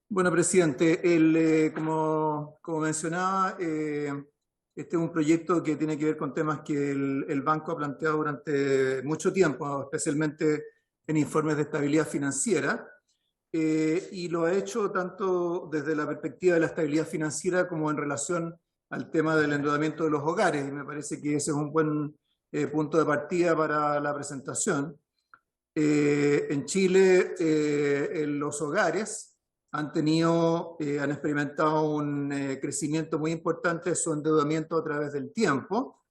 Bueno, presidente, como mencionaba, este es un proyecto que tiene que ver con temas que el banco ha planteado durante mucho tiempo, especialmente en informes de estabilidad financiera, y lo ha hecho tanto desde la perspectiva de la estabilidad financiera como en relación al tema del endeudamiento de los hogares, y me parece que ese es un buen punto de partida para la presentación. En Chile, en los hogares han experimentado un crecimiento muy importante de su endeudamiento a través del tiempo,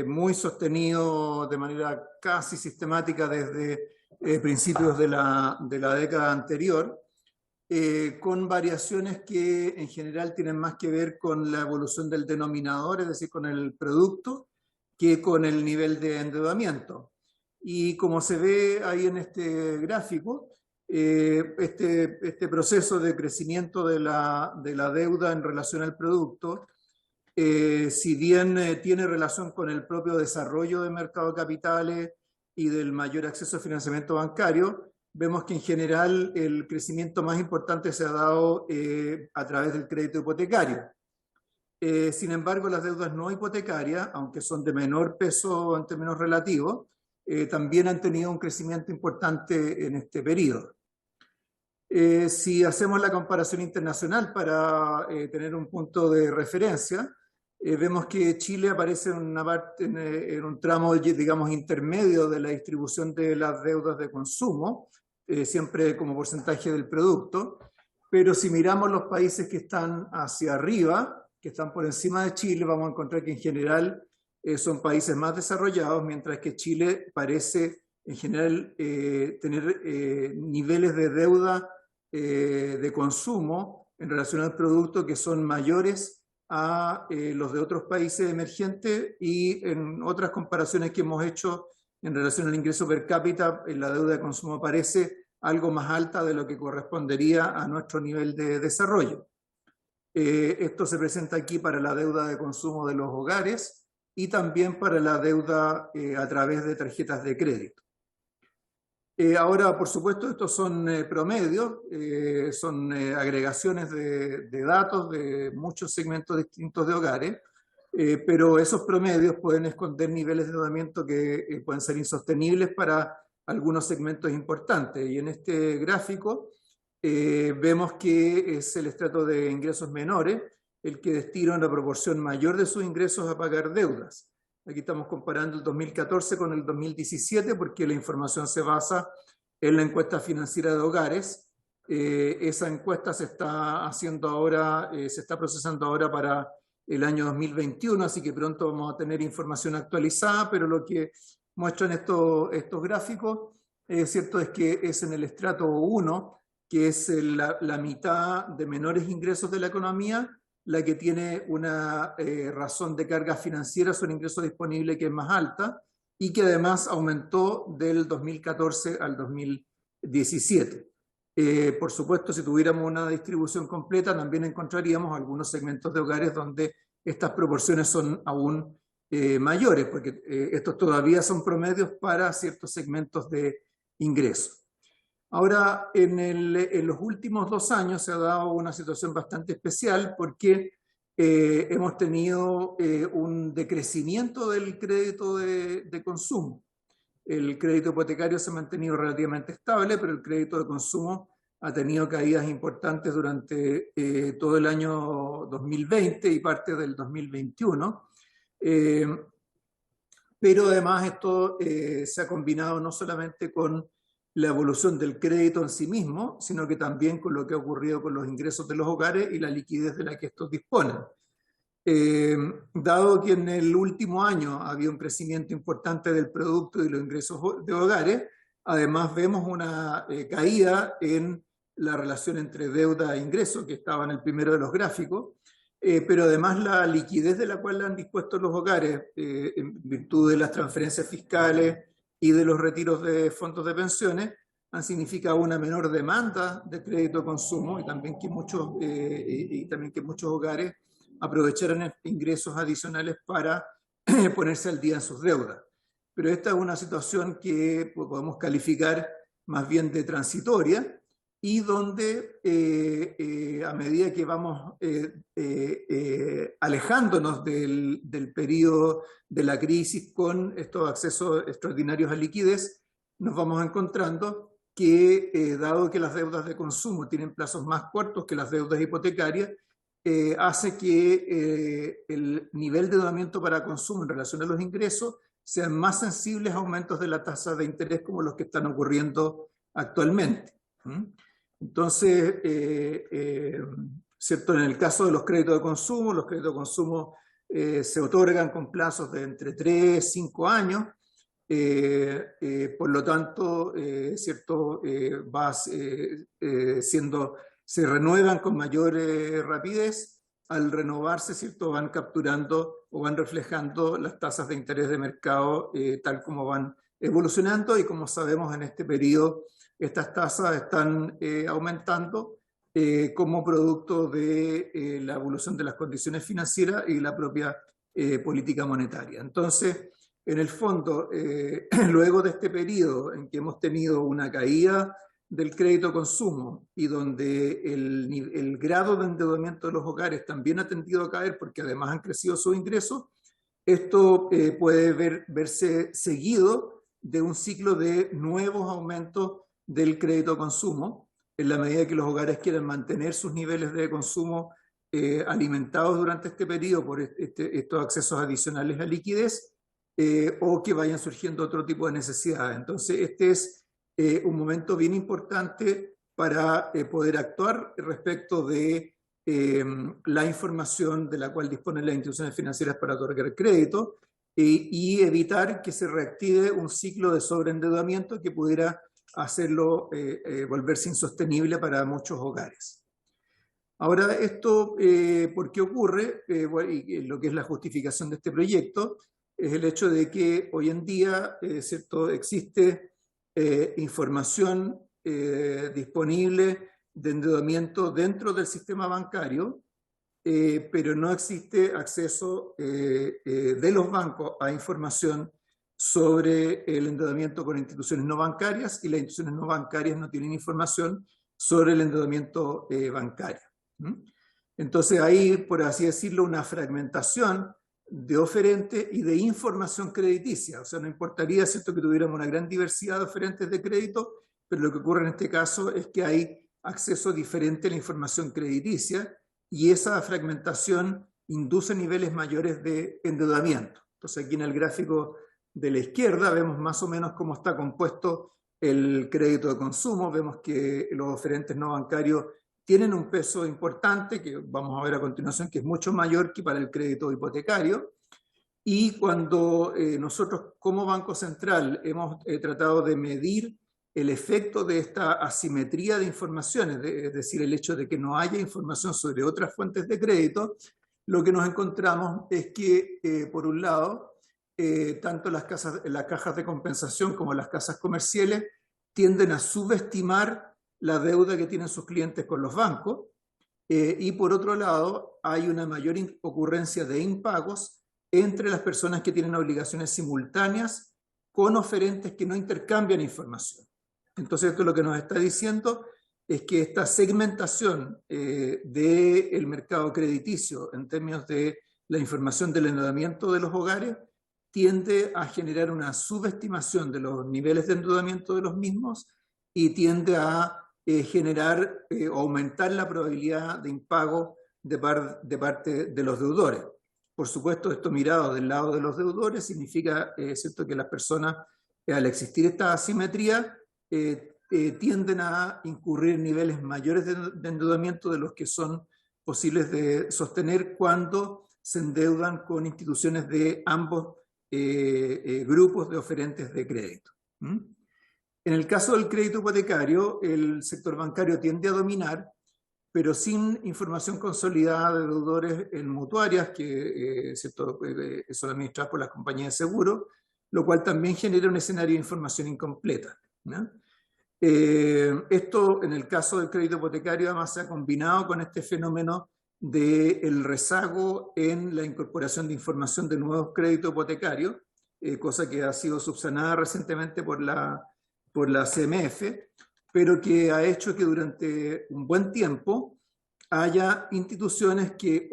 muy sostenido de manera casi sistemática desde principios de la década anterior, con variaciones que en general tienen más que ver con la evolución del denominador, es decir, con el producto, que con el nivel de endeudamiento. Y como se ve ahí en este gráfico, este proceso de crecimiento de la deuda en relación al producto, si bien tiene relación con el propio desarrollo del mercado de capitales y del mayor acceso a financiamiento bancario, vemos que en general el crecimiento más importante se ha dado a través del crédito hipotecario. Sin embargo, las deudas no hipotecarias, aunque son de menor peso en términos relativos, también han tenido un crecimiento importante en este periodo. Si hacemos la comparación internacional para tener un punto de referencia, vemos que Chile aparece en una parte, en un tramo, digamos, intermedio de la distribución de las deudas de consumo, siempre como porcentaje del producto, pero si miramos los países que están hacia arriba, que están por encima de Chile, vamos a encontrar que en general son países más desarrollados, mientras que Chile parece en general tener niveles de deuda de consumo en relación al producto que son mayores a los de otros países emergentes, y en otras comparaciones que hemos hecho en relación al ingreso per cápita, la deuda de consumo parece algo más alta de lo que correspondería a nuestro nivel de desarrollo. Esto se presenta aquí para la deuda de consumo de los hogares y también para la deuda a través de tarjetas de crédito. Ahora, por supuesto, estos son promedios, son agregaciones de datos de muchos segmentos distintos de hogares, pero esos promedios pueden esconder niveles de endeudamiento que pueden ser insostenibles para algunos segmentos importantes. Y en este gráfico vemos que es el estrato de ingresos menores el que destina una proporción mayor de sus ingresos a pagar deudas. Aquí estamos comparando el 2014 con el 2017 porque la información se basa en la encuesta financiera de hogares. Esa encuesta se está haciendo ahora, se está procesando ahora para el año 2021, así que pronto vamos a tener información actualizada, pero lo que muestran estos gráficos, cierto es que es en el estrato 1, que es la mitad de menores ingresos de la economía, la que tiene una razón de carga financiera sobre ingreso disponible que es más alta y que además aumentó del 2014 al 2017. Por supuesto, si tuviéramos una distribución completa, también encontraríamos algunos segmentos de hogares donde estas proporciones son aún mayores, porque estos todavía son promedios para ciertos segmentos de ingresos. Ahora, en los últimos 2 años se ha dado una situación bastante especial porque hemos tenido un decrecimiento del crédito de consumo. El crédito hipotecario se ha mantenido relativamente estable, pero el crédito de consumo ha tenido caídas importantes durante todo el año 2020 y parte del 2021. Pero además esto se ha combinado no solamente con la evolución del crédito en sí mismo, sino que también con lo que ha ocurrido con los ingresos de los hogares y la liquidez de la que estos disponen. Dado que en el último año había un crecimiento importante del producto y los ingresos de hogares, además vemos una caída en la relación entre deuda e ingreso, que estaba en el primero de los gráficos, pero además la liquidez de la cual han dispuesto los hogares en virtud de las transferencias fiscales y de los retiros de fondos de pensiones han significado una menor demanda de crédito de consumo y también que muchos hogares aprovecharan ingresos adicionales para ponerse al día en sus deudas. Pero esta es una situación que podemos calificar más bien de transitoria, y donde a medida que vamos alejándonos del periodo de la crisis con estos accesos extraordinarios a liquidez, nos vamos encontrando que, dado que las deudas de consumo tienen plazos más cortos que las deudas hipotecarias, hace que el nivel de endeudamiento para consumo en relación a los ingresos sean más sensibles a aumentos de la tasa de interés como los que están ocurriendo actualmente. Entonces, ¿cierto? En el caso de los créditos de consumo se otorgan con plazos de entre 3 y 5 años. Por lo tanto, ¿cierto? Se renuevan con mayor rapidez. Al renovarse, ¿cierto? Van capturando o van reflejando las tasas de interés de mercado tal como van evolucionando, y como sabemos en este periodo estas tasas están aumentando como producto de la evolución de las condiciones financieras y la propia política monetaria. Entonces, en el fondo, luego de este periodo en que hemos tenido una caída del crédito consumo y donde el grado de endeudamiento de los hogares también ha tendido a caer porque además han crecido sus ingresos, esto puede verse seguido de un ciclo de nuevos aumentos del crédito consumo, en la medida que los hogares quieren mantener sus niveles de consumo alimentados durante este periodo por estos accesos adicionales a liquidez, o que vayan surgiendo otro tipo de necesidades. Entonces, este es un momento bien importante para poder actuar respecto de la información de la cual disponen las instituciones financieras para otorgar crédito y evitar que se reactive un ciclo de sobreendeudamiento que pudiera hacerlo volverse insostenible para muchos hogares. Ahora, esto, ¿por qué ocurre? Y lo que es la justificación de este proyecto es el hecho de que hoy en día, ¿cierto? Existe información disponible de endeudamiento dentro del sistema bancario, pero no existe acceso de los bancos a información sobre el endeudamiento con instituciones no bancarias, y las instituciones no bancarias no tienen información sobre el endeudamiento bancario. Entonces hay, por así decirlo, una fragmentación de oferentes y de información crediticia. O sea, no importaría, ¿cierto?, que tuviéramos una gran diversidad de oferentes de crédito, pero lo que ocurre en este caso es que hay acceso diferente a la información crediticia, y esa fragmentación induce niveles mayores de endeudamiento. Entonces, aquí en el gráfico de la izquierda vemos más o menos cómo está compuesto el crédito de consumo. Vemos que los oferentes no bancarios tienen un peso importante, que vamos a ver a continuación, que es mucho mayor que para el crédito hipotecario. Y cuando nosotros como Banco Central hemos tratado de medir el efecto de esta asimetría de informaciones, es decir, el hecho de que no haya información sobre otras fuentes de crédito, lo que nos encontramos es que, por un lado, tanto las cajas de compensación como las casas comerciales tienden a subestimar la deuda que tienen sus clientes con los bancos, y por otro lado hay una mayor ocurrencia de impagos entre las personas que tienen obligaciones simultáneas con oferentes que no intercambian información. Entonces, esto lo que nos está diciendo es que esta segmentación del mercado crediticio en términos de la información del endeudamiento de los hogares tiende a generar una subestimación de los niveles de endeudamiento de los mismos, y tiende a generar o aumentar la probabilidad de impago de parte de los deudores. Por supuesto, esto mirado del lado de los deudores significa, ¿cierto?, que las personas, al existir esta asimetría, tienden a incurrir en niveles mayores de endeudamiento de los que son posibles de sostener cuando se endeudan con instituciones de ambos grupos de oferentes de crédito. En el caso del crédito hipotecario, el sector bancario tiende a dominar, pero sin información consolidada de deudores en mutuarias que son administradas por las compañías de seguro, lo cual también genera un escenario de información incompleta, ¿no? Esto, en el caso del crédito hipotecario, además se ha combinado con este fenómeno del rezago en la incorporación de información de nuevos créditos hipotecarios, cosa que ha sido subsanada recientemente por la CMF, pero que ha hecho que durante un buen tiempo haya instituciones que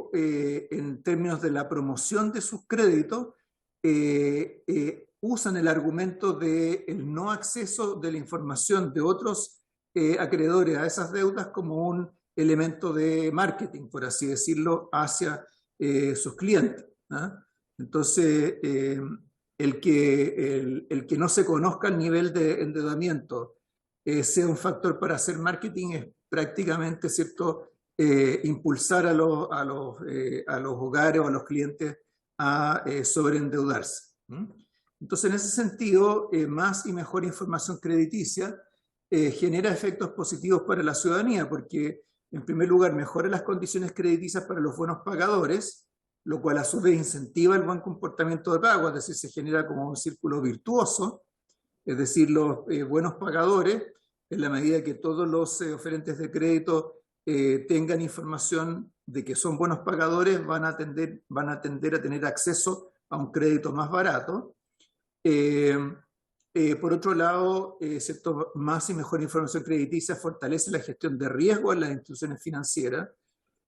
en términos de la promoción de sus créditos usan el argumento del no acceso de la información de otros acreedores a esas deudas como un elemento de marketing, por así decirlo, hacia sus clientes, ¿ah? Entonces, el que no se conozca el nivel de endeudamiento sea un factor para hacer marketing es prácticamente, ¿cierto?, impulsar a los hogares o a los clientes a sobreendeudarse. Entonces, en ese sentido, más y mejor información crediticia genera efectos positivos para la ciudadanía, porque, en primer lugar, mejora las condiciones crediticias para los buenos pagadores, lo cual a su vez incentiva el buen comportamiento de pago, es decir, se genera como un círculo virtuoso, es decir, los buenos pagadores, en la medida que todos los oferentes de crédito tengan información de que son buenos pagadores, van a tender a tener acceso a un crédito más barato. Por otro lado, ¿cierto?, más y mejor información crediticia fortalece la gestión de riesgo en las instituciones financieras,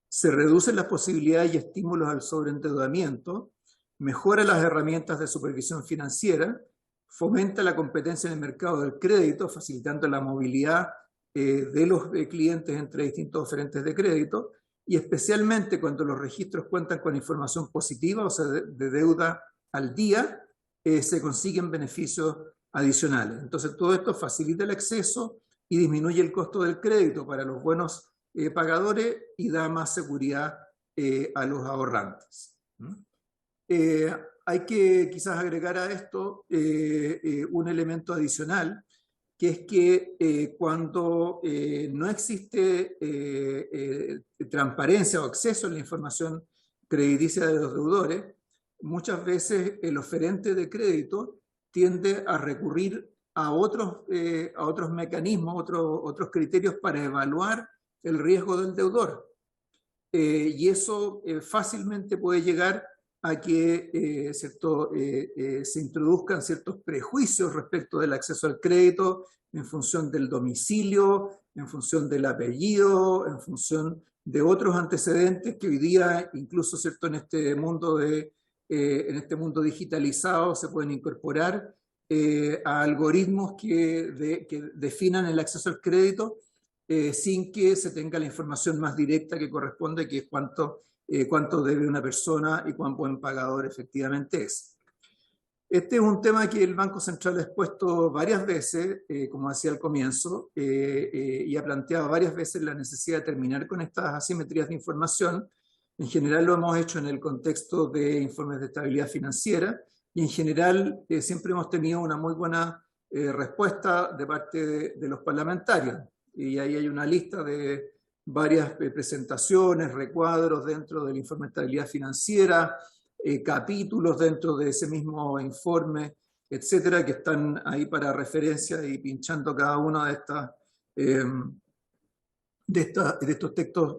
se reducen las posibilidades y estímulos al sobreendeudamiento, mejora las herramientas de supervisión financiera, fomenta la competencia en el mercado del crédito, facilitando la movilidad de los clientes entre distintos oferentes de crédito, y especialmente cuando los registros cuentan con información positiva, o sea, de deuda al día, se consiguen beneficios adicionales. Entonces, todo esto facilita el acceso y disminuye el costo del crédito para los buenos pagadores y da más seguridad a los ahorrantes. Hay que quizás agregar a esto un elemento adicional, que es que cuando no existe transparencia o acceso a la información crediticia de los deudores, muchas veces el oferente de crédito tiende a recurrir a otros mecanismos, otros criterios para evaluar el riesgo del deudor. Y eso fácilmente puede llegar a que se introduzcan ciertos prejuicios respecto del acceso al crédito en función del domicilio, en función del apellido, en función de otros antecedentes que hoy día, incluso, ¿cierto?, en este mundo digitalizado, se pueden incorporar a algoritmos que definan el acceso al crédito sin que se tenga la información más directa que corresponde, que es cuánto debe una persona y cuán buen pagador efectivamente es. Este es un tema que el Banco Central ha expuesto varias veces, como decía al comienzo, y ha planteado varias veces la necesidad de terminar con estas asimetrías de información. En general lo hemos hecho en el contexto de informes de estabilidad financiera y en general siempre hemos tenido una muy buena respuesta de parte de los parlamentarios. Y ahí hay una lista de varias presentaciones, recuadros dentro del informe de estabilidad financiera, capítulos dentro de ese mismo informe, etcétera, que están ahí para referencia, y pinchando cada uno de estos textos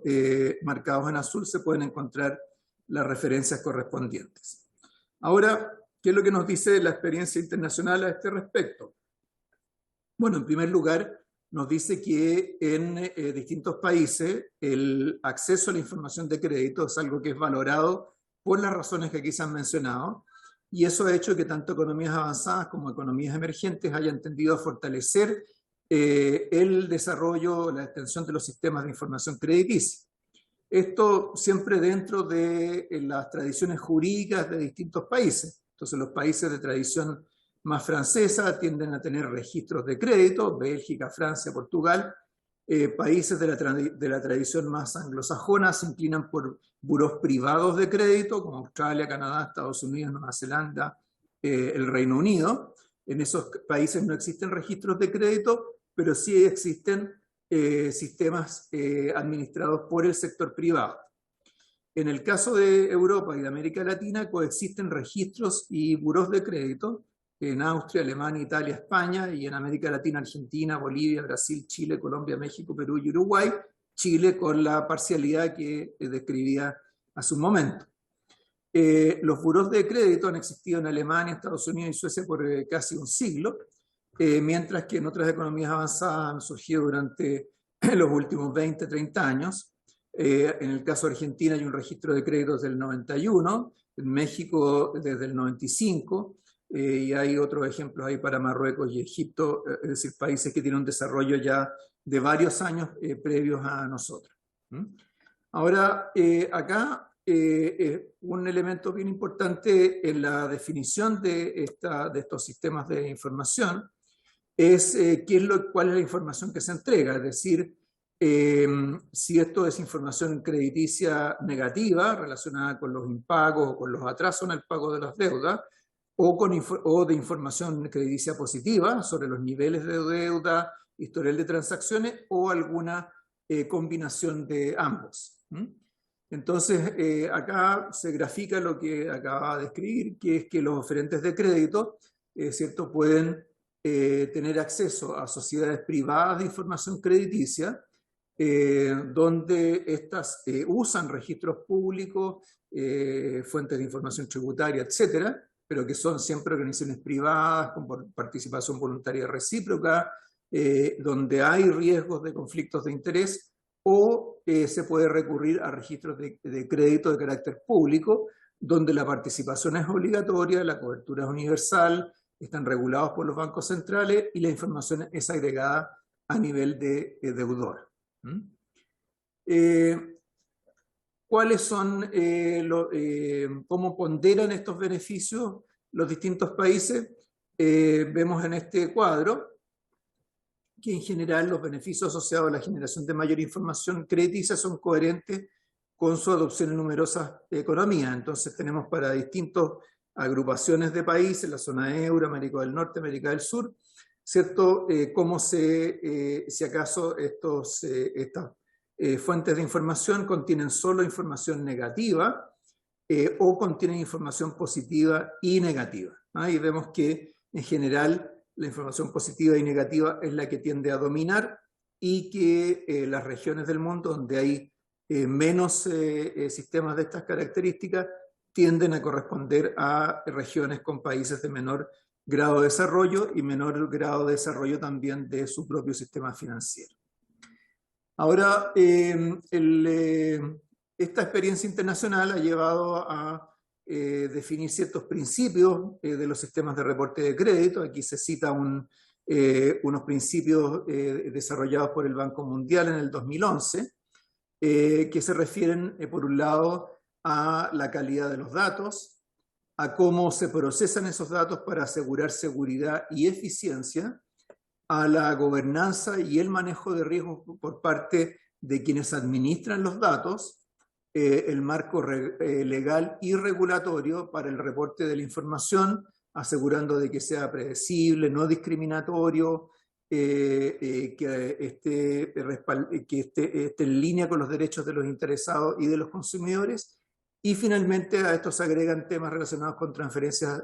marcados en azul se pueden encontrar las referencias correspondientes. Ahora, ¿qué es lo que nos dice la experiencia internacional a este respecto? Bueno, en primer lugar, nos dice que en distintos países el acceso a la información de crédito es algo que es valorado por las razones que aquí se han mencionado, y eso ha hecho que tanto economías avanzadas como economías emergentes hayan tendido a fortalecer el desarrollo, la extensión de los sistemas de información crediticia. Esto siempre dentro de las tradiciones jurídicas de distintos países. Entonces, los países de tradición más francesa tienden a tener registros de crédito, Bélgica, Francia, Portugal. Países de la tradición más anglosajona se inclinan por burós privados de crédito, como Australia, Canadá, Estados Unidos, Nueva Zelanda, el Reino Unido. En esos países no existen registros de crédito, pero sí existen sistemas administrados por el sector privado. En el caso de Europa y de América Latina coexisten registros y burós de crédito en Austria, Alemania, Italia, España, y en América Latina, Argentina, Bolivia, Brasil, Chile, Colombia, México, Perú y Uruguay. Chile con la parcialidad que describía hace un momento. Los burós de crédito han existido en Alemania, Estados Unidos y Suecia por casi un siglo, mientras que en otras economías avanzadas han surgido durante los últimos 20, 30 años. En el caso de Argentina hay un registro de créditos del 91, en México desde el 95, y hay otros ejemplos ahí para Marruecos y Egipto, es decir, países que tienen un desarrollo ya de varios años previos a nosotros. Ahora, acá un elemento bien importante en la definición de estos sistemas de información es cuál es la información que se entrega, es decir, si esto es información crediticia negativa relacionada con los impagos o con los atrasos en el pago de las deudas, o de información crediticia positiva sobre los niveles de deuda, historial de transacciones o alguna combinación de ambos. Entonces, acá se grafica lo que acababa de escribir, que es que los oferentes de crédito, ¿cierto?, pueden tener acceso a sociedades privadas de información crediticia, donde estas usan registros públicos, fuentes de información tributaria, etcétera, pero que son siempre organizaciones privadas con participación voluntaria recíproca, donde hay riesgos de conflictos de interés, o se puede recurrir a registros de crédito de carácter público, donde la participación es obligatoria, la cobertura es universal, están regulados por los bancos centrales y la información es agregada a nivel de deudor. ¿Cuáles son, cómo ponderan estos beneficios los distintos países? Vemos en este cuadro que en general los beneficios asociados a la generación de mayor información crediticia son coherentes con su adopción en numerosas economías. Entonces tenemos para distintas agrupaciones de países, la zona euro, América del Norte, América del Sur, ¿cierto? Cómo si acaso estas fuentes de información contienen solo información negativa o contienen información positiva y negativa. Y vemos que en general la información positiva y negativa es la que tiende a dominar y que las regiones del mundo donde hay menos sistemas de estas características tienden a corresponder a regiones con países de menor grado de desarrollo y menor grado de desarrollo también de su propio sistema financiero. Ahora, esta experiencia internacional ha llevado a definir ciertos principios de los sistemas de reporte de crédito. Aquí se cita unos principios desarrollados por el Banco Mundial en el 2011, que se refieren, por un lado, a la calidad de los datos, a cómo se procesan esos datos para asegurar seguridad y eficiencia, a la gobernanza y el manejo de riesgos por parte de quienes administran los datos, el marco legal y regulatorio para el reporte de la información, asegurando de que sea predecible, no discriminatorio, que esté en línea con los derechos de los interesados y de los consumidores. Y finalmente a esto se agregan temas relacionados con transferencias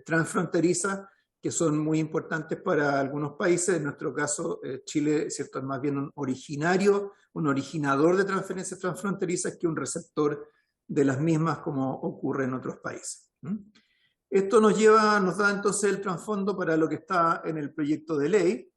transfronterizas, que son muy importantes para algunos países. En nuestro caso, Chile, ¿cierto?, es más bien un originador de transferencias transfronterizas que un receptor de las mismas, como ocurre en otros países. Esto nos da entonces el trasfondo para lo que está en el proyecto de ley.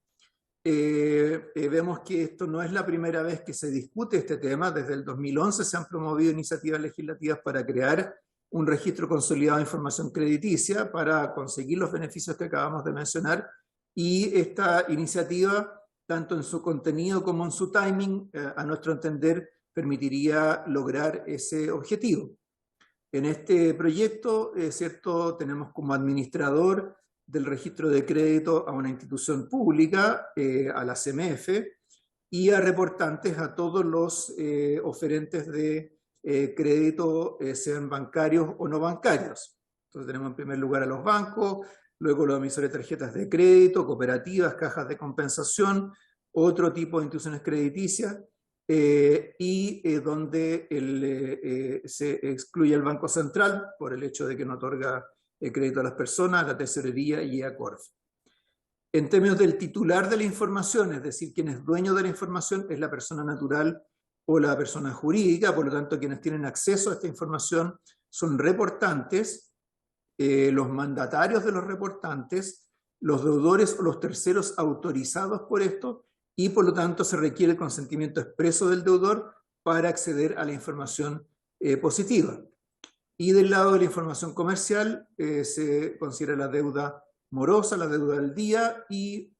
Vemos que esto no es la primera vez que se discute este tema. Desde el 2011 se han promovido iniciativas legislativas para crear un registro consolidado de información crediticia para conseguir los beneficios que acabamos de mencionar, y esta iniciativa, tanto en su contenido como en su timing, a nuestro entender, permitiría lograr ese objetivo. En este proyecto, ¿cierto?, tenemos como administrador del registro de crédito a una institución pública, a la CMF, y a reportantes a todos los oferentes de crédito, sean bancarios o no bancarios. Entonces tenemos en primer lugar a los bancos, luego los emisores de tarjetas de crédito, cooperativas, cajas de compensación, otro tipo de instituciones crediticias, y donde se excluye el Banco Central por el hecho de que no otorga crédito a las personas, la tesorería y a Corf. En términos del titular de la información, es decir, quien es dueño de la información es la persona natural o la persona jurídica, por lo tanto quienes tienen acceso a esta información son reportantes, los mandatarios de los reportantes los deudores o los terceros autorizados por esto, y por lo tanto se requiere el consentimiento expreso del deudor para acceder a la información positiva. Y del lado de la información comercial se considera la deuda morosa, la deuda del día y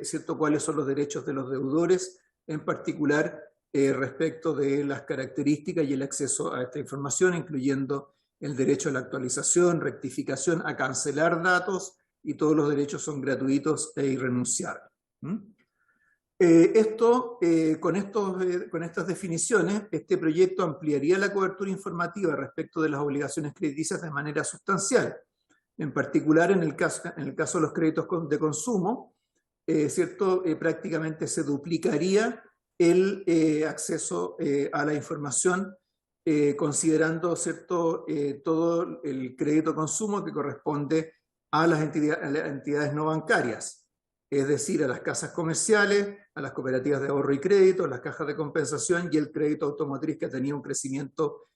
¿cierto? Cuáles son los derechos de los deudores, en particular respecto de las características y el acceso a esta información, incluyendo el derecho a la actualización, rectificación, a cancelar datos, y todos los derechos son gratuitos e irrenunciables. Con estas definiciones, este proyecto ampliaría la cobertura informativa respecto de las obligaciones crediticias de manera sustancial. En particular, en el caso de los créditos de consumo, ¿cierto? Prácticamente se duplicaría el acceso a la información, considerando, ¿cierto? Todo el crédito consumo que corresponde a las entidades no bancarias, es decir, a las casas comerciales, a las cooperativas de ahorro y crédito, a las cajas de compensación y el crédito automotriz, que ha tenido un crecimiento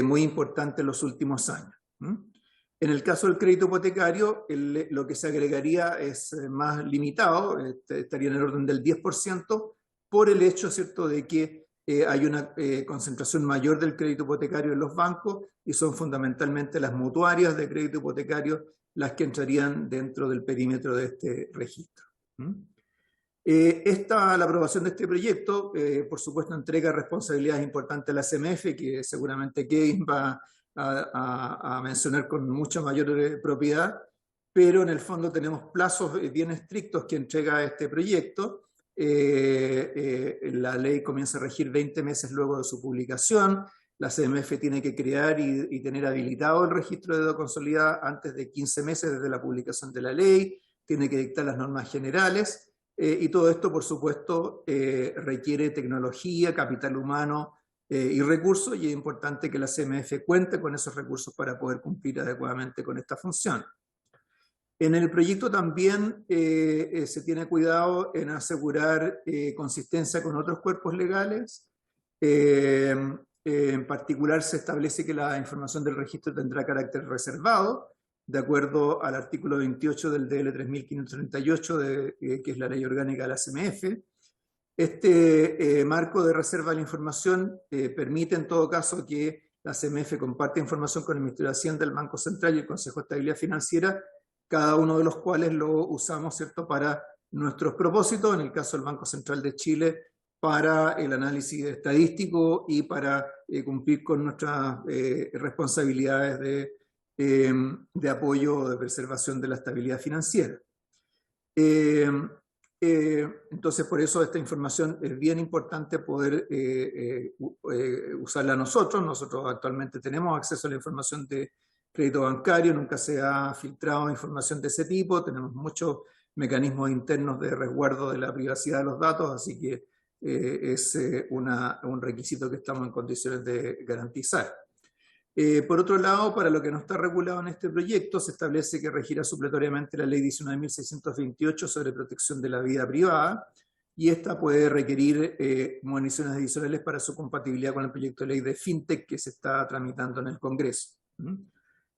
muy importante en los últimos años. En el caso del crédito hipotecario, lo que se agregaría es más limitado, estaría en el orden del 10%, por el hecho, ¿cierto?, de que hay una concentración mayor del crédito hipotecario en los bancos, y son fundamentalmente las mutuarias de crédito hipotecario las que entrarían dentro del perímetro de este registro. La aprobación de este proyecto, por supuesto, entrega responsabilidades importantes a la CMF, que seguramente Kevin va a mencionar con mucha mayor propiedad, pero en el fondo tenemos plazos bien estrictos que entrega este proyecto. La ley comienza a regir 20 meses luego de su publicación. La CMF tiene que crear y tener habilitado el registro de deuda consolidada antes de 15 meses desde la publicación de la ley, tiene que dictar las normas generales, y todo esto, por supuesto, requiere tecnología, capital humano y recursos, y es importante que la CMF cuente con esos recursos para poder cumplir adecuadamente con esta función. En el proyecto también se tiene cuidado en asegurar consistencia con otros cuerpos legales. En particular, se establece que la información del registro tendrá carácter reservado, de acuerdo al artículo 28 del DL 3538, que es la ley orgánica de la CMF. Este marco de reserva de la información permite, en todo caso, que la CMF comparte información con el Ministerio de Hacienda, el Banco Central y el Consejo de Estabilidad Financiera, cada uno de los cuales lo usamos, ¿cierto?, para nuestros propósitos, en el caso del Banco Central de Chile, para el análisis estadístico y para cumplir con nuestras responsabilidades de apoyo, de preservación de la estabilidad financiera. Entonces, por eso esta información es bien importante poder usarla nosotros. Nosotros actualmente tenemos acceso a la información de crédito bancario, nunca se ha filtrado información de ese tipo, tenemos muchos mecanismos internos de resguardo de la privacidad de los datos, así que es un requisito que estamos en condiciones de garantizar. Por otro lado, para lo que no está regulado en este proyecto, se establece que regirá supletoriamente la Ley 19.628 sobre protección de la vida privada, y esta puede requerir municiones adicionales para su compatibilidad con el proyecto de ley de FinTech que se está tramitando en el Congreso.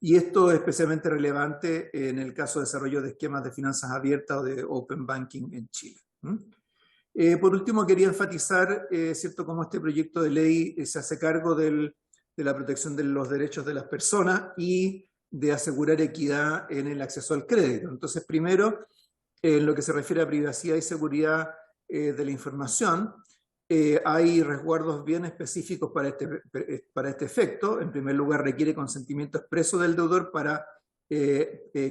Y esto es especialmente relevante en el caso de desarrollo de esquemas de finanzas abiertas o de Open Banking en Chile. Por último, quería enfatizar, ¿cierto?, cómo este proyecto de ley se hace cargo de la protección de los derechos de las personas y de asegurar equidad en el acceso al crédito. Entonces, primero, en lo que se refiere a privacidad y seguridad de la información, hay resguardos bien específicos para este efecto. En primer lugar, requiere consentimiento expreso del deudor para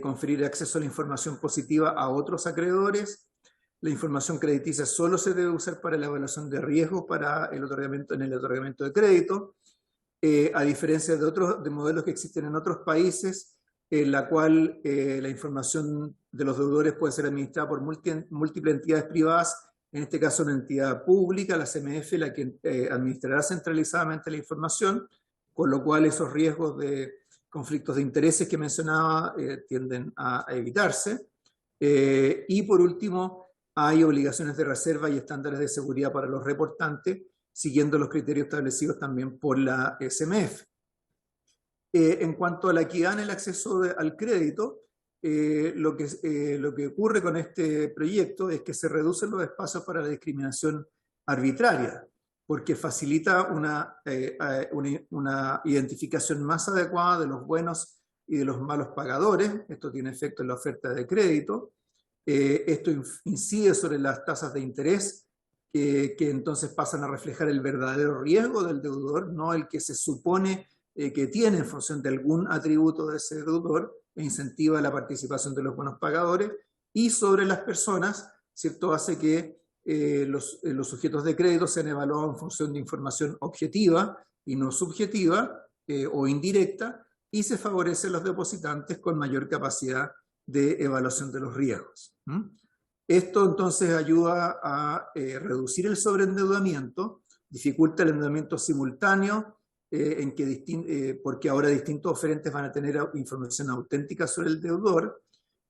conferir acceso a la información positiva a otros acreedores. La información crediticia solo se debe usar para la evaluación de riesgo para el otorgamiento de crédito, a diferencia de modelos que existen en otros países, en la cual la información de los deudores puede ser administrada por múltiples entidades privadas, en este caso una entidad pública, la CMF, la que administrará centralizadamente la información, con lo cual esos riesgos de conflictos de intereses que mencionaba tienden a evitarse. Y por último, hay obligaciones de reserva y estándares de seguridad para los reportantes, siguiendo los criterios establecidos también por la CMF. En cuanto a la equidad en el acceso al crédito, lo que ocurre con este proyecto es que se reducen los espacios para la discriminación arbitraria, porque facilita una identificación más adecuada de los buenos y de los malos pagadores. Esto tiene efecto en la oferta de crédito. Esto incide sobre las tasas de interés, que entonces pasan a reflejar el verdadero riesgo del deudor, no el que se supone que tiene en función de algún atributo de ese deudor, e incentiva la participación de los buenos pagadores. Y sobre las personas, ¿cierto? Hace que los sujetos de crédito sean evaluados en función de información objetiva y no subjetiva o indirecta, y se favorecen los depositantes con mayor capacidad de evaluación de los riesgos. Esto entonces ayuda a reducir el sobreendeudamiento, dificulta el endeudamiento simultáneo, porque ahora distintos oferentes van a tener información auténtica sobre el deudor.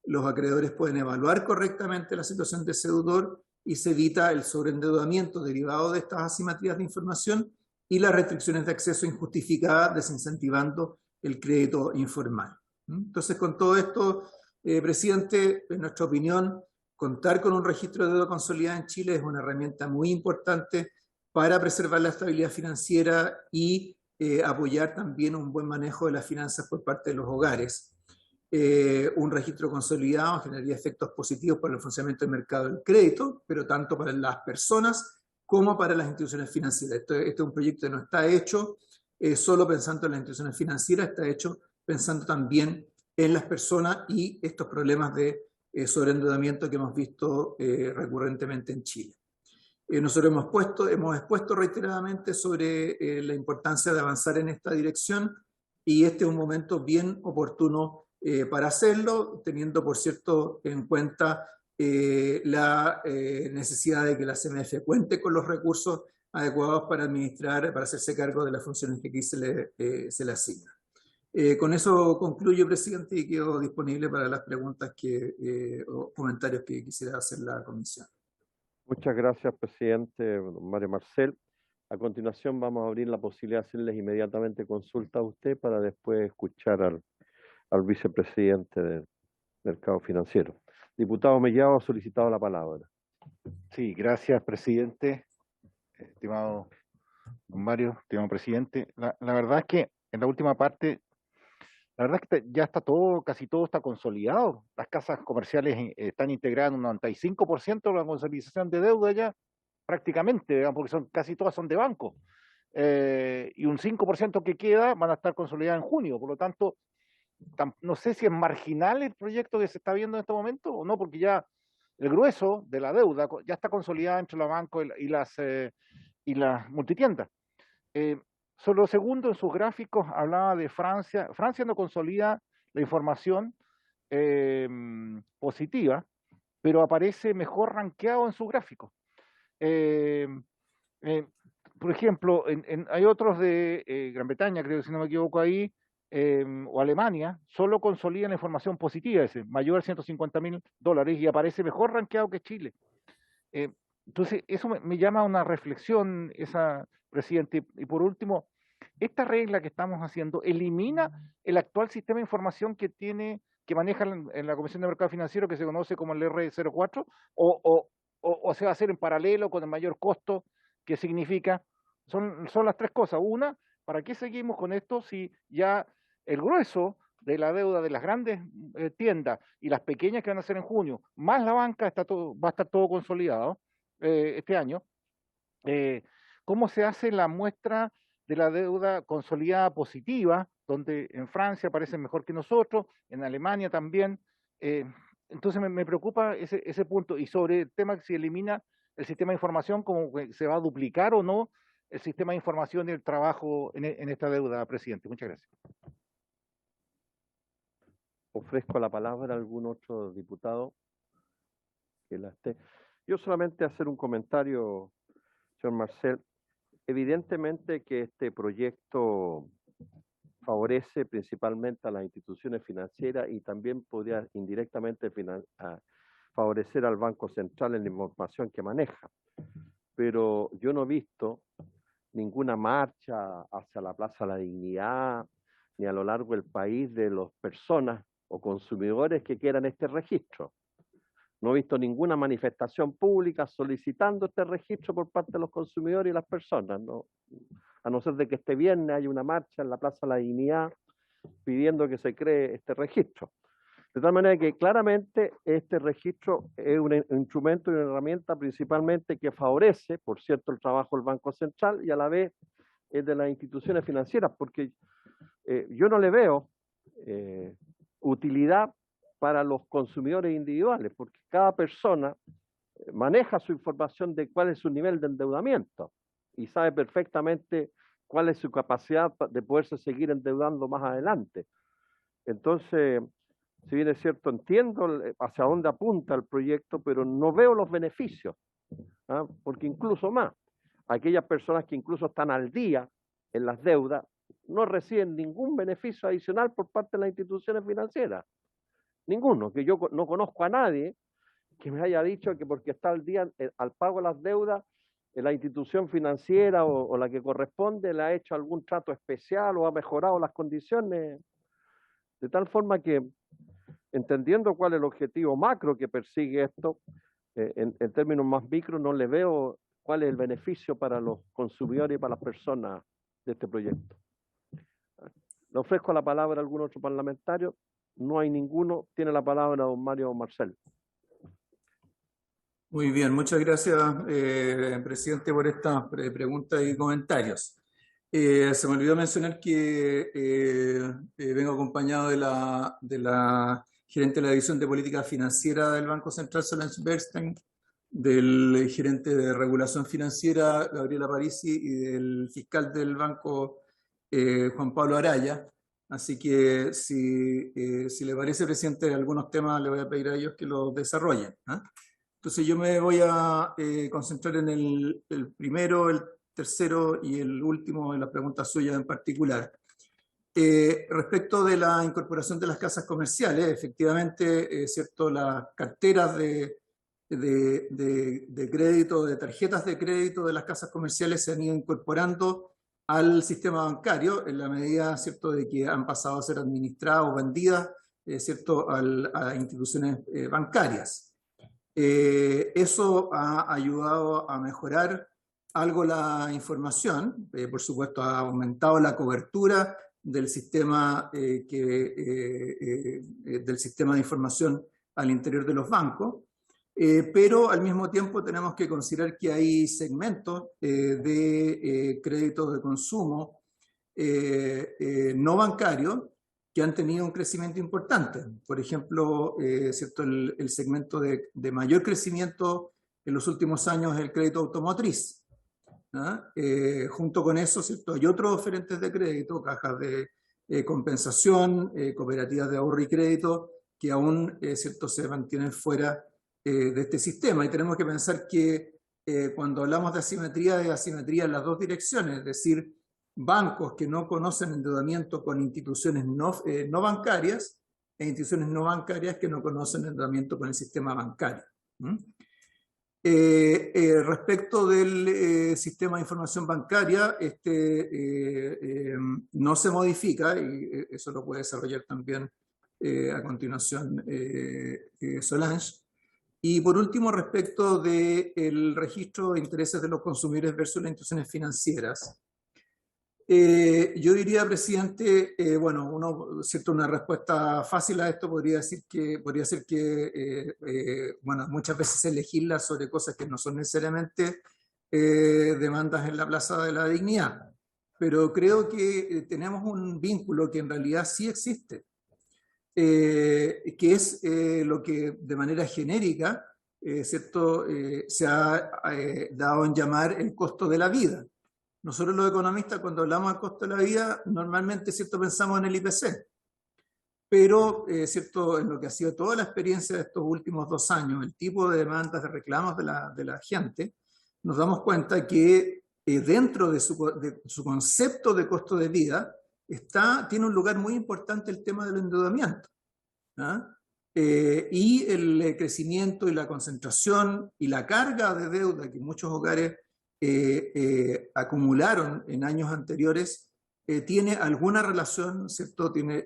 Los acreedores pueden evaluar correctamente la situación de ese deudor y se evita el sobreendeudamiento derivado de estas asimetrías de información y las restricciones de acceso injustificadas, desincentivando el crédito informal. Entonces, con todo esto, presidente, en nuestra opinión, contar con un registro de deuda consolidada en Chile es una herramienta muy importante para preservar la estabilidad financiera y apoyar también un buen manejo de las finanzas por parte de los hogares. Un registro consolidado generaría efectos positivos para el funcionamiento del mercado del crédito, pero tanto para las personas como para las instituciones financieras. Este es un proyecto que no está hecho solo pensando en las instituciones financieras, está hecho pensando también en las personas y estos problemas de sobreendeudamiento que hemos visto recurrentemente en Chile. Nosotros hemos expuesto reiteradamente sobre la importancia de avanzar en esta dirección, y este es un momento bien oportuno para hacerlo, teniendo, por cierto, en cuenta la necesidad de que la CMF cuente con los recursos adecuados para administrar, para hacerse cargo de las funciones que aquí se le asignan. Con eso concluyo, presidente, y quedo disponible para las preguntas o comentarios que quisiera hacer la comisión. Muchas gracias, presidente don Mario Marcel. A continuación vamos a abrir la posibilidad de hacerles inmediatamente consulta a usted para después escuchar al vicepresidente del Mercado Financiero. Diputado Mellado ha solicitado la palabra. Sí, gracias, presidente. Estimado don Mario, estimado presidente. La verdad es que en la última parte, la verdad es que ya está todo, casi todo está consolidado. Las casas comerciales están integradas en un 95% de la consolidación de deuda ya, prácticamente, digamos, porque casi todas son de banco. Y un 5% que queda van a estar consolidadas en junio. Por lo tanto, no sé si es marginal el proyecto que se está viendo en este momento o no, porque ya el grueso de la deuda ya está consolidada entre los bancos y las multitiendas. Sobre lo segundo, en sus gráficos hablaba de Francia. Francia no consolida la información positiva, pero aparece mejor rankeado en sus gráficos. Por ejemplo, hay otros de Gran Bretaña, creo, si no me equivoco ahí, o Alemania, solo consolidan la información positiva, ese mayor a $150.000, y aparece mejor rankeado que Chile. Entonces, eso me llama a una reflexión, presidente. Y por último, esta regla que estamos haciendo elimina el actual sistema de información que maneja en la Comisión de Mercado Financiero, que se conoce como el R04, o se va a hacer en paralelo con el mayor costo, que significa, son las tres cosas. Una, ¿para qué seguimos con esto si ya el grueso de la deuda de las grandes tiendas y las pequeñas que van a hacer en junio, más la banca, va a estar todo consolidado este año? ¿Cómo se hace la muestra de la deuda consolidada positiva, donde en Francia aparece mejor que nosotros, en Alemania también? Entonces me preocupa ese punto. Y sobre el tema que se elimina el sistema de información, ¿cómo se va a duplicar o no el sistema de información y el trabajo en esta deuda, presidente? Muchas gracias. Ofrezco la palabra a algún otro diputado que la esté. Yo solamente hacer un comentario, señor Marcel. Evidentemente que este proyecto favorece principalmente a las instituciones financieras y también podría indirectamente favorecer al Banco Central en la información que maneja. Pero yo no he visto ninguna marcha hacia la Plaza de la Dignidad, ni a lo largo del país de las personas o consumidores que quieran este registro. No he visto ninguna manifestación pública solicitando este registro por parte de los consumidores y las personas, ¿no? A no ser de que este viernes haya una marcha en la Plaza de la Dignidad pidiendo que se cree este registro. De tal manera que claramente este registro es un instrumento y una herramienta principalmente que favorece, por cierto, el trabajo del Banco Central y a la vez de las instituciones financieras, porque yo no le veo utilidad para los consumidores individuales, porque cada persona maneja su información de cuál es su nivel de endeudamiento y sabe perfectamente cuál es su capacidad de poderse seguir endeudando más adelante. Entonces, si bien es cierto, entiendo hacia dónde apunta el proyecto, pero no veo los beneficios, ¿ah? Porque incluso más, aquellas personas que incluso están al día en las deudas no reciben ningún beneficio adicional por parte de las instituciones financieras. Ninguno, que yo no conozco a nadie que me haya dicho que porque está al día al pago de las deudas, la institución financiera o la que corresponde le ha hecho algún trato especial o ha mejorado las condiciones, de tal forma que, entendiendo cuál es el objetivo macro que persigue esto, en términos más micro, no le veo cuál es el beneficio para los consumidores y para las personas de este proyecto. Le ofrezco la palabra a algún otro parlamentario. No hay ninguno. Tiene la palabra don Mario Marcel. Muy bien, muchas gracias, presidente, por estas preguntas y comentarios. Se me olvidó mencionar que vengo acompañado de la gerente de la División de Política Financiera del Banco Central, Solange Bernstein, del gerente de Regulación Financiera, Gabriela Parisi, y del fiscal del banco, Juan Pablo Araya. Así que si le parece, presidente, algunos temas le voy a pedir a ellos que los desarrollen, ¿eh? Entonces yo me voy a concentrar en el primero, el tercero y el último, en las preguntas suyas en particular. Respecto de la incorporación de las casas comerciales, efectivamente, cierto, las carteras de crédito, de tarjetas de crédito de las casas comerciales se han ido incorporando al sistema bancario en la medida, cierto, de que han pasado a ser administradas o vendidas, cierto, a instituciones bancarias. Eso ha ayudado a mejorar algo la información, por supuesto ha aumentado la cobertura del sistema, del sistema de información al interior de los bancos, pero al mismo tiempo tenemos que considerar que hay segmentos de créditos de consumo no bancarios que han tenido un crecimiento importante. Por ejemplo, ¿cierto? El segmento de mayor crecimiento en los últimos años es el crédito automotriz, ¿no? Junto con eso, ¿cierto? Hay otros oferentes de crédito, cajas de compensación, cooperativas de ahorro y crédito, que aún, ¿cierto?, se mantienen fuera de este sistema. Y tenemos que pensar que cuando hablamos de asimetría en las dos direcciones, es decir, bancos que no conocen endeudamiento con instituciones no bancarias e instituciones no bancarias que no conocen endeudamiento con el sistema bancario. Respecto del sistema de información bancaria, no se modifica, y eso lo puede desarrollar también a continuación Solange. Y por último, respecto del registro de intereses de los consumidores versus las instituciones financieras. Yo diría, presidente, bueno, ¿cierto? Una respuesta fácil a esto podría ser que bueno, muchas veces se legisla sobre cosas que no son necesariamente demandas en la Plaza de la Dignidad, pero creo que tenemos un vínculo que en realidad sí existe, que es lo que de manera genérica, ¿cierto? Se ha dado en llamar el costo de la vida. Nosotros los economistas, cuando hablamos del costo de la vida, normalmente, ¿cierto?, pensamos en el IPC. Pero, ¿cierto?, en lo que ha sido toda la experiencia de estos últimos 2 años, el tipo de demandas, de reclamos de la gente, nos damos cuenta que dentro de su concepto de costo de vida tiene un lugar muy importante el tema del endeudamiento, ¿ah? Y el crecimiento y la concentración y la carga de deuda que muchos hogares acumularon en años anteriores tiene alguna relación, ¿cierto? Tiene,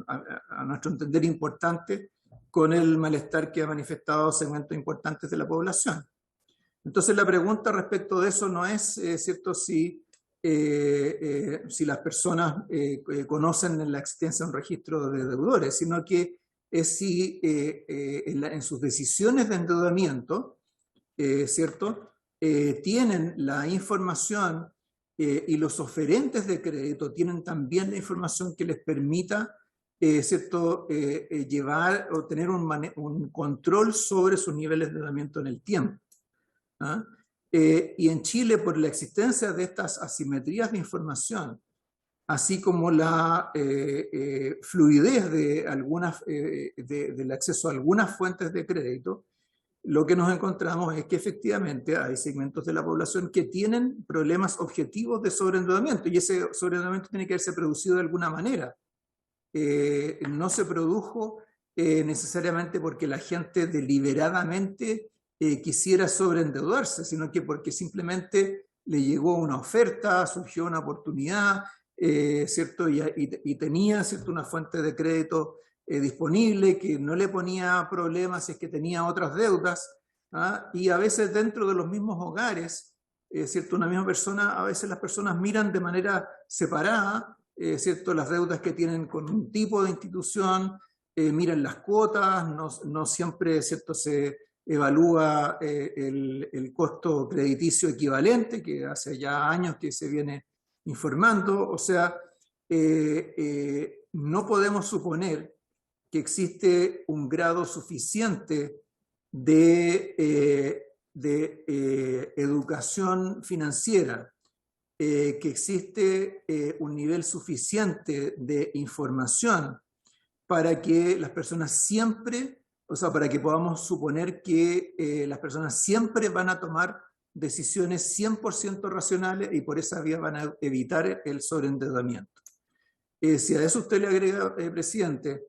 a nuestro entender, importante con el malestar que ha manifestado segmentos importantes de la población. Entonces la pregunta respecto de eso no es, ¿cierto?, si las personas conocen la existencia de un registro de deudores, sino que es si en sus decisiones de endeudamiento, ¿cierto?, tienen la información y los oferentes de crédito tienen también la información que les permita, ¿cierto?, llevar o tener un control sobre sus niveles de endeudamiento en el tiempo. ¿Ah? Y en Chile, por la existencia de estas asimetrías de información, así como la fluidez de del acceso a algunas fuentes de crédito, lo que nos encontramos es que efectivamente hay segmentos de la población que tienen problemas objetivos de sobreendeudamiento, y ese sobreendeudamiento tiene que haberse producido de alguna manera. No se produjo necesariamente porque la gente deliberadamente quisiera sobreendeudarse, sino que porque simplemente le llegó una oferta, surgió una oportunidad, ¿cierto? Y tenía, ¿cierto?, una fuente de crédito disponible que no le ponía problemas si es que tenía otras deudas, ¿ah? Y a veces dentro de los mismos hogares, ¿cierto?, una misma persona, a veces las personas miran de manera separada, ¿cierto?, las deudas que tienen con un tipo de institución, miran las cuotas, no siempre, ¿cierto?, se evalúa el costo crediticio equivalente, que hace ya años que se viene informando. O sea, no podemos suponer que existe un grado suficiente de educación financiera, que existe un nivel suficiente de información para que las personas siempre, o sea, para que podamos suponer que las personas siempre van a tomar decisiones 100% racionales y por esa vía van a evitar el sobreendeudamiento. Si a eso usted le agrega, presidente,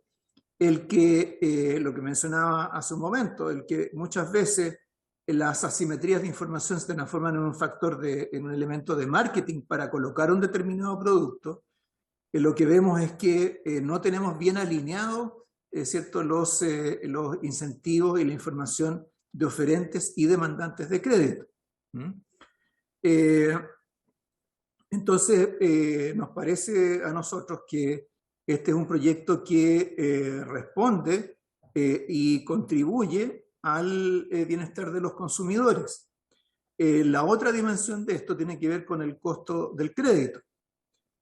lo que mencionaba hace un momento, el que muchas veces las asimetrías de información se transforman en un factor, en un elemento de marketing para colocar un determinado producto, lo que vemos es que no tenemos bien alineados, ¿cierto?, los incentivos y la información de oferentes y demandantes de crédito. Entonces, nos parece a nosotros que este es un proyecto que responde y contribuye al bienestar de los consumidores. La otra dimensión de esto tiene que ver con el costo del crédito.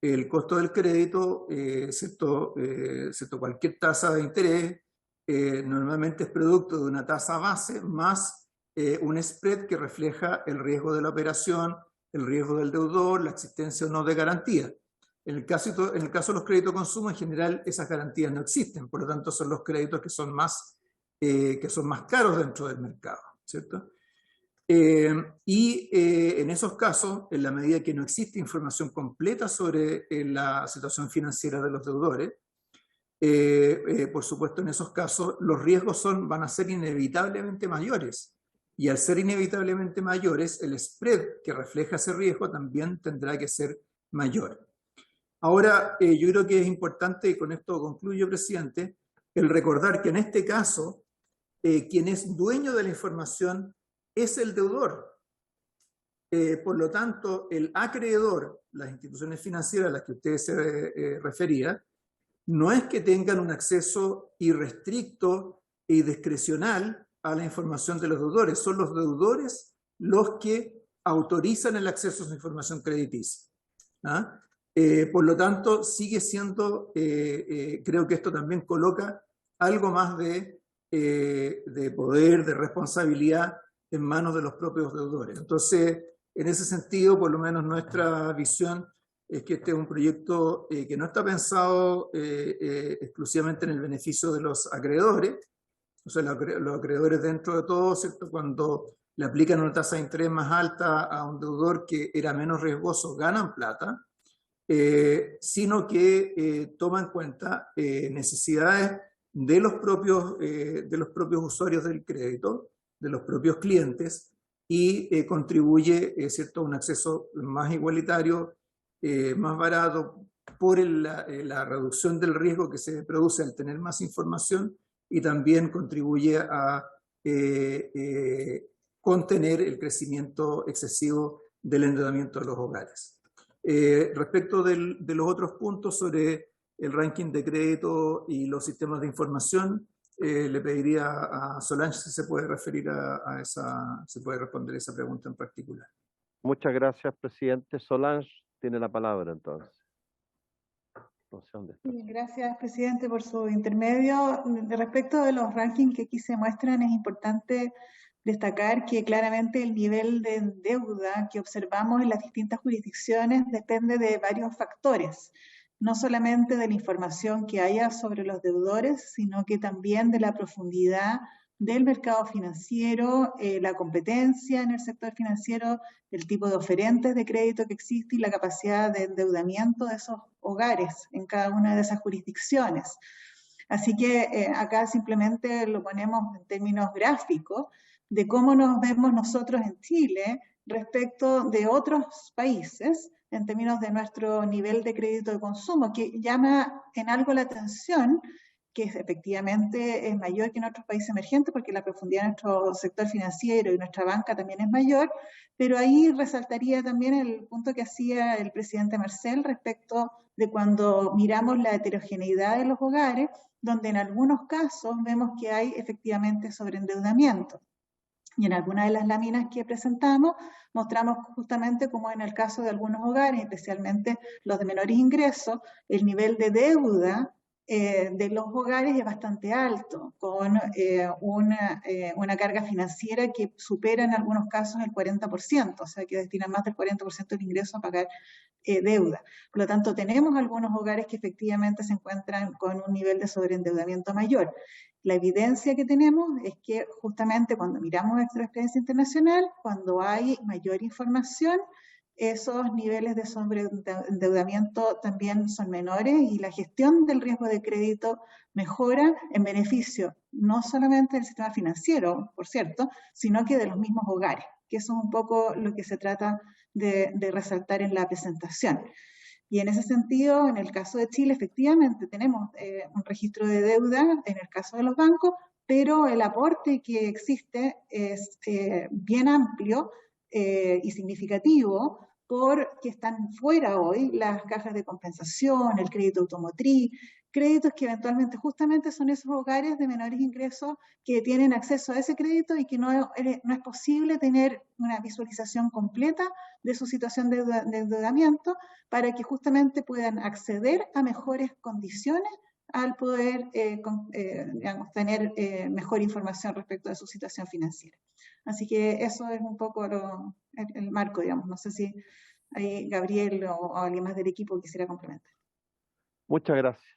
El costo del crédito, ¿cierto? Cualquier tasa de interés normalmente es producto de una tasa base más un spread que refleja el riesgo de la operación, el riesgo del deudor, la existencia o no de garantía. En el caso de los créditos de consumo, en general, esas garantías no existen, por lo tanto son los créditos que son más caros dentro del mercado, ¿cierto? En esos casos, en la medida que no existe información completa sobre la situación financiera de los deudores, por supuesto, en esos casos los riesgos van a ser inevitablemente mayores. Y al ser inevitablemente mayores, el spread que refleja ese riesgo también tendrá que ser mayor. Ahora, yo creo que es importante, y con esto concluyo, presidente, el recordar que en este caso, quien es dueño de la información es el deudor. Por lo tanto, el acreedor, las instituciones financieras a las que usted se refería, no es que tengan un acceso irrestricto y discrecional a la información de los deudores, son los deudores los que autorizan el acceso a su información crediticia. ¿Ah? Por lo tanto, sigue siendo, creo que esto también coloca algo más de poder, de responsabilidad en manos de los propios deudores. Entonces, en ese sentido, por lo menos nuestra visión es que este es un proyecto que no está pensado exclusivamente en el beneficio de los acreedores. O sea, los acreedores dentro de todo, ¿cierto?, cuando le aplican una tasa de interés más alta a un deudor que era menos riesgoso, ganan plata, sino que toma en cuenta necesidades de los propios usuarios del crédito, de los propios clientes, y contribuye, ¿cierto?, a un acceso más igualitario más barato por la reducción del riesgo que se produce al tener más información, y también contribuye a contener el crecimiento excesivo del endeudamiento de los hogares. Respecto de los otros puntos sobre el ranking de crédito y los sistemas de información, le pediría a Solange si se puede referir se puede responder esa pregunta en particular. Muchas gracias, presidente. Solange tiene la palabra entonces. No sé dónde está. Gracias, presidente, por su intermedio. Respecto de los rankings que aquí se muestran, es importante destacar que claramente el nivel de deuda que observamos en las distintas jurisdicciones depende de varios factores, no solamente de la información que haya sobre los deudores, sino que también de la profundidad del mercado financiero, la competencia en el sector financiero, el tipo de oferentes de crédito que existe y la capacidad de endeudamiento de esos hogares en cada una de esas jurisdicciones. Así que acá simplemente lo ponemos en términos gráficos de cómo nos vemos nosotros en Chile respecto de otros países en términos de nuestro nivel de crédito de consumo, que llama en algo la atención, que efectivamente es mayor que en otros países emergentes, porque la profundidad de nuestro sector financiero y nuestra banca también es mayor, pero ahí resaltaría también el punto que hacía el presidente Marcel respecto de cuando miramos la heterogeneidad de los hogares, donde en algunos casos vemos que hay efectivamente sobreendeudamiento. Y en algunas de las láminas que presentamos, mostramos justamente cómo en el caso de algunos hogares, especialmente los de menores ingresos, el nivel de deuda de los hogares es bastante alto, con una carga financiera que supera en algunos casos el 40%, o sea que destinan más del 40% del ingreso a pagar deuda. Por lo tanto, tenemos algunos hogares que efectivamente se encuentran con un nivel de sobreendeudamiento mayor. La evidencia que tenemos es que justamente cuando miramos nuestra experiencia internacional, cuando hay mayor información, esos niveles de sobreendeudamiento también son menores y la gestión del riesgo de crédito mejora en beneficio no solamente del sistema financiero, por cierto, sino que de los mismos hogares, que eso es un poco lo que se trata de resaltar en la presentación. Y en ese sentido, en el caso de Chile, efectivamente tenemos un registro de deuda en el caso de los bancos, pero el aporte que existe es bien amplio y significativo, porque están fuera hoy las cajas de compensación, el crédito automotriz, créditos que eventualmente justamente son esos hogares de menores ingresos que tienen acceso a ese crédito y que no es posible tener una visualización completa de su situación de endeudamiento para que justamente puedan acceder a mejores condiciones al poder digamos, tener mejor información respecto de su situación financiera. Así que eso es un poco el marco, digamos. No sé si ahí Gabriel o alguien más del equipo quisiera complementar. Muchas gracias.